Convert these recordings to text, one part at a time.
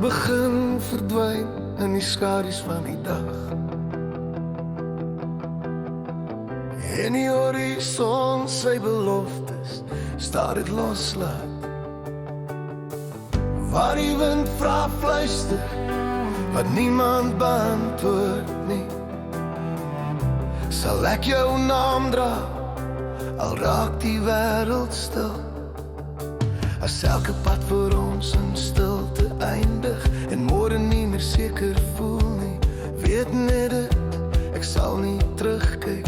begin verdwyn in die skadu's van die dag. En die horison sy beloftes staar dit loslaat. Waar die wind vra fluister wat niemand beantwoord nie, sal ek jou naam dra al raak die wêreld stil. As elke pad vir ons in stilte eindig en môre nie meer seker voel nie, weet net dit, ek sal nie terugkyk.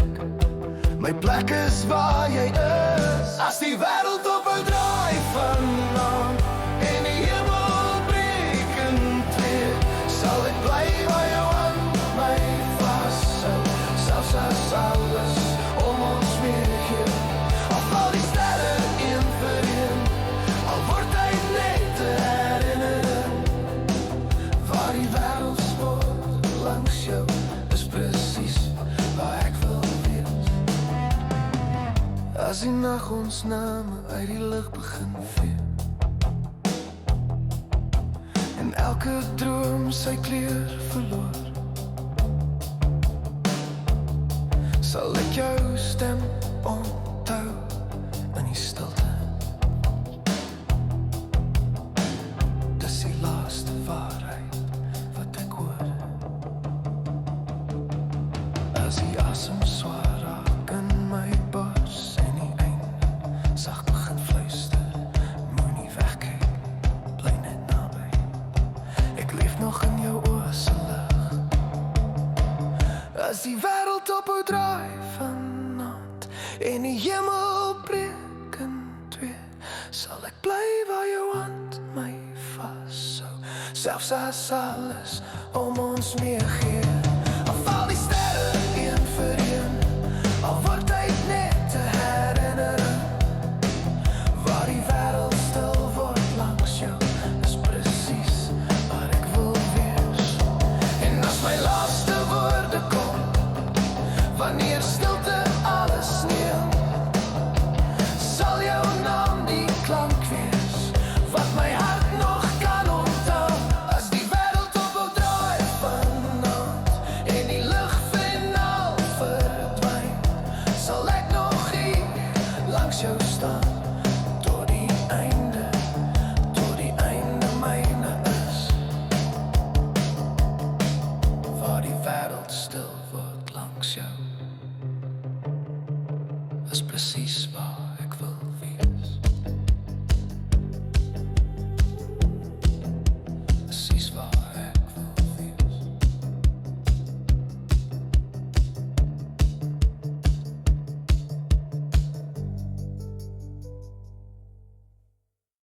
My plek is waar jy is. As die wêreld ophou draai vanaand en die hemel breek in twee, sal ek bly waar jou hand my vashou, selfs as alles om ons meegee. Al val die sterre een vir een, al word hy net 'n herinnering. Waar die wêreld sport langs jou is presies waar ek wil wees. As die nag ons name uit die lug begin vee en elke droom sy kleur verloor, sal ek jou stem onthou in die stilte. Dis die laaste waarheid wat ek hoor. As die asem swaar raak in my bors en die einde sag begin fluister, moenie wegkyk, bly net naby. Ek leef nog in jou oë se lig. As die wêreld ophou draai vanaand en die hemel breek in twee, sal ek bly waar jou hand my vashou, selfs as alles om ons meegee. Al val die sterre een vir een, al word hy net 'n herinnering. Waar die wêreld stil word langs jou is presies waar ek wil wees. En as my laaste woorde kom, wanneer stilte alles neem, sal jou naam die klank wees wat my hart nog kan onthou. As die wêreld ophou draai vanaand en die lig finaal verdwyn, sal ek nog hier langs jou staan tot die einde myne is. Waar die wêreld stil word langs jou is presies waar ek wil